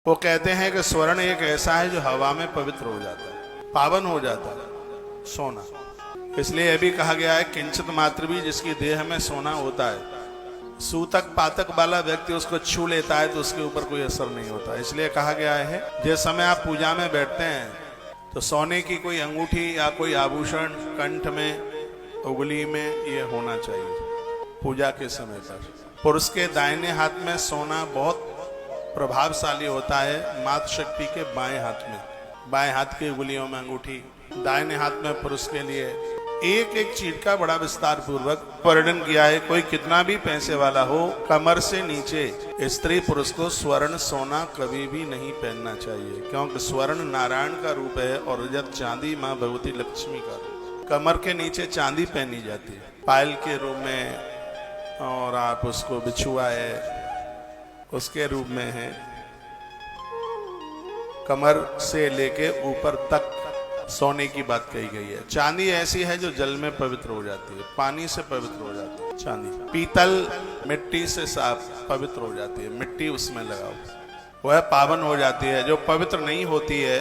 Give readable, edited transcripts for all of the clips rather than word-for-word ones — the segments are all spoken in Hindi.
वो कहते हैं कि स्वर्ण एक ऐसा है जो हवा में पवित्र हो जाता है, पावन हो जाता है, सोना। इसलिए यह भी कहा गया है किंचित मात्र भी जिसकी देह में सोना होता है, सूतक पातक वाला व्यक्ति उसको छू लेता है तो उसके ऊपर कोई असर नहीं होता। इसलिए कहा गया है जिस समय आप पूजा में बैठते हैं तो सोने की कोई अंगूठी या कोई आभूषण कंठ में, उंगली में ये होना चाहिए पूजा के समय पर। पुरुष के दाहिने हाथ में सोना बहुत प्रभावशाली होता है, मातृ शक्ति के बाएं हाथ में, बाएं हाथ की उंगलियों में अंगूठी, दाहिने हाथ में पुरुष के लिए। एक एक चीज का बड़ा विस्तार पूर्वक वर्णन किया है। कोई कितना भी पैसे वाला हो, कमर से नीचे स्त्री पुरुष को स्वर्ण सोना कभी भी नहीं पहनना चाहिए, क्योंकि स्वर्ण नारायण का रूप है और रजत चांदी माँ भगवती लक्ष्मी का रूप। कमर के नीचे चांदी पहनी जाती है पायल के रूप में, और आप उसको बिछुआ है उसके रूप में है। कमर से लेके ऊपर तक सोने की बात कही गई है। चांदी ऐसी है जो जल में पवित्र हो जाती है, पानी से पवित्र हो जाती है चांदी। पीतल मिट्टी से साफ पवित्र हो जाती है, मिट्टी उसमें लगाओ वह पावन हो जाती है। जो पवित्र नहीं होती है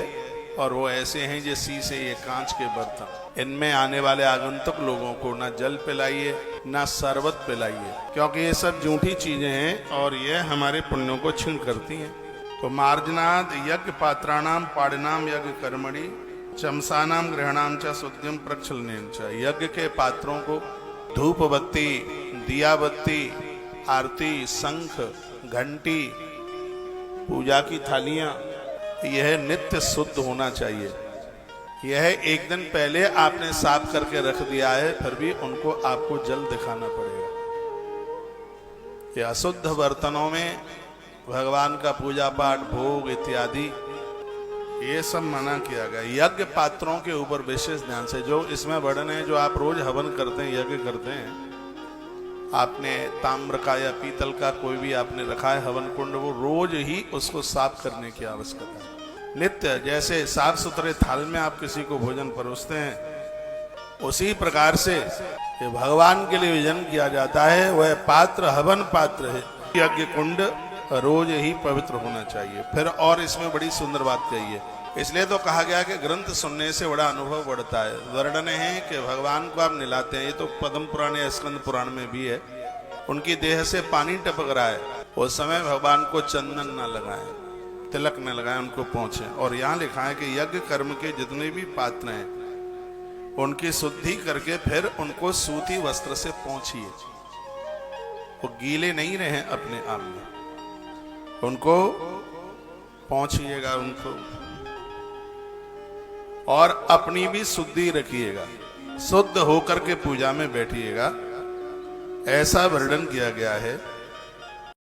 और वो ऐसे हैं जो शीशे, ये कांच के बर्तन, इनमें आने वाले आगंतुक लोगों को ना जल पिलाइए ना शरबत पिलाइए, क्योंकि ये सब झूठी चीजें हैं और ये हमारे पुण्यों को क्षीण करती हैं। तो मार्जनाद यज्ञ पात्राणाम पाड़नाम यज्ञ कर्मणि चमसानाम ग्रहणाम च शुद्धिम प्रक्षलनेन च। यज्ञ के पात्रों को धूप बत्ती, दिया बत्ती, आरती, शंख, घंटी, पूजा की थालियां, यह नित्य शुद्ध होना चाहिए। यह एक दिन पहले आपने साफ करके रख दिया है, फिर भी उनको आपको जल दिखाना पड़ेगा। यह अशुद्ध बर्तनों में भगवान का पूजा पाठ, भोग इत्यादि ये सब मना किया गया। यज्ञ पात्रों के ऊपर विशेष ध्यान से, जो इसमें वर्णन है, जो आप रोज हवन करते हैं, यज्ञ करते हैं, आपने ताम्र का या पीतल का कोई भी आपने रखा है हवन कुंड, वो रोज ही उसको साफ करने की आवश्यकता है। नित्य जैसे साफ सुथरे थाल में आप किसी को भोजन परोसते हैं, उसी प्रकार से ये भगवान के लिए विजन किया जाता है। वह पात्र हवन पात्र है। यज्ञ कुंड रोज ही पवित्र होना चाहिए। फिर और इसमें बड़ी सुंदर बात कही है, इसलिए तो कहा गया कि ग्रंथ सुनने से बड़ा अनुभव बढ़ता है। वर्णन है कि भगवान को आप निलाते हैं, ये तो पद्म पुराण या स्कंद पुराण में भी है। उनकी देह से पानी टपक रहा है, उस समय भगवान को चंदन न लगाएं, तिलक न लगाएं, उनको पहुंचे। और यहाँ लिखा है कि यज्ञ कर्म के जितने भी पात्र हैं उनकी शुद्धि करके फिर उनको सूती वस्त्र से पोंछिए। वो गीले नहीं रहे अपने आप में, उनको पहुंचिएगा उनको, और अपनी भी शुद्धि रखिएगा, शुद्ध होकर के पूजा में बैठिएगा। ऐसा वर्णन किया गया है।